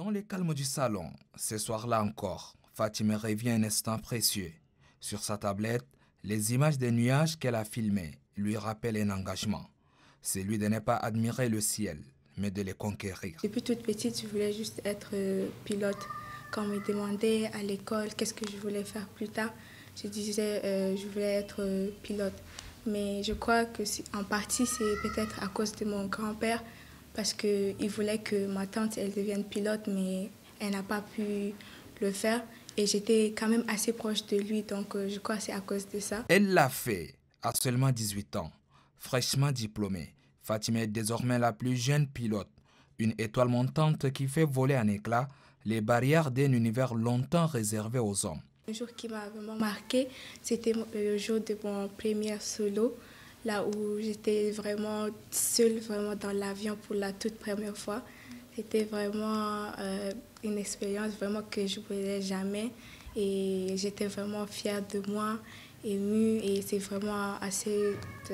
Dans le calme du salon, ce soir-là encore, Fatima revient un instant précieux. Sur sa tablette, les images des nuages qu'elle a filmés lui rappellent un engagement. C'est lui de ne pas admirer le ciel, mais de les conquérir. Depuis toute petite, je voulais juste être pilote. Quand on me demandait à l'école qu'est-ce que je voulais faire plus tard, je disais je voulais être pilote. Mais je crois que en partie, c'est peut-être à cause de mon grand-père, parce qu'il voulait que ma tante elle devienne pilote, mais elle n'a pas pu le faire. Et j'étais quand même assez proche de lui, donc je crois que c'est à cause de ça. Elle l'a fait à seulement 18 ans, fraîchement diplômée. Fatima est désormais la plus jeune pilote, une étoile montante qui fait voler en éclats les barrières d'un univers longtemps réservé aux hommes. Le jour qui m'a vraiment marqué, c'était le jour de mon premier solo, là où j'étais vraiment seule vraiment dans l'avion pour la toute première fois. C'était vraiment une expérience vraiment que je ne voulais jamais et j'étais vraiment fière de moi, émue, et c'est vraiment à cet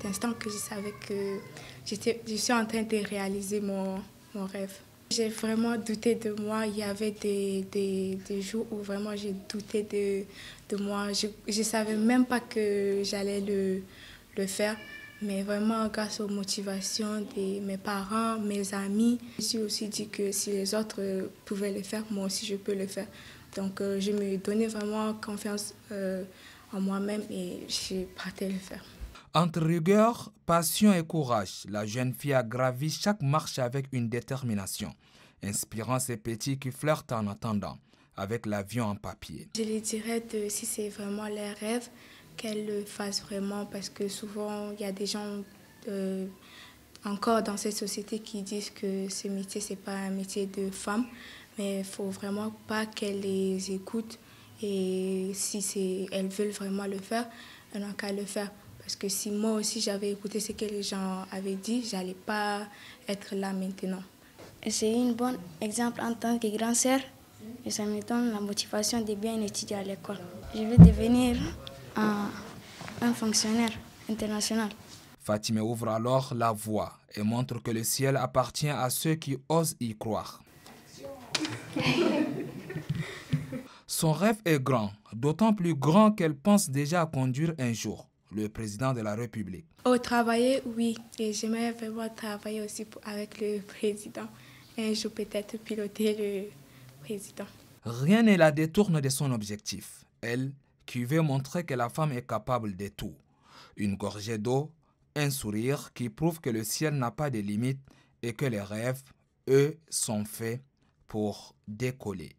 instant que je savais que je suis en train de réaliser mon rêve. J'ai vraiment douté de moi. Il y avait des jours où vraiment j'ai douté de moi. Je ne savais même pas que j'allais le faire. Mais vraiment, grâce aux motivations de mes parents, mes amis, je me suis aussi dit que si les autres pouvaient le faire, moi aussi je peux le faire. Donc je me donnais vraiment confiance en moi-même et j'ai parté le faire. Entre rigueur, passion et courage, la jeune fille a gravi chaque marche avec une détermination, inspirant ces petits qui flirtent en attendant, avec l'avion en papier. Je lui dirais si c'est vraiment leur rêve, qu'elles le fassent vraiment, parce que souvent, il y a des gens encore dans cette société qui disent que ce métier, ce n'est pas un métier de femme, mais il ne faut vraiment pas qu'elles les écoutent. Et si elles veulent vraiment le faire, elles n'ont qu'à le faire. Parce que si moi aussi j'avais écouté ce que les gens avaient dit, je n'allais pas être là maintenant. C'est un bon exemple en tant que grande sœur et ça me donne la motivation de bien étudier à l'école. Je vais devenir un fonctionnaire international. Fatima ouvre alors la voie et montre que le ciel appartient à ceux qui osent y croire. Son rêve est grand, d'autant plus grand qu'elle pense déjà à conduire un jour le président de la République. Travailler, oui. Et j'aimerais vraiment travailler aussi avec le président. Un jour, peut-être piloter le président. Rien ne la détourne de son objectif. Elle, qui veut montrer que la femme est capable de tout. Une gorgée d'eau, un sourire qui prouve que le ciel n'a pas de limites et que les rêves, eux, sont faits pour décoller.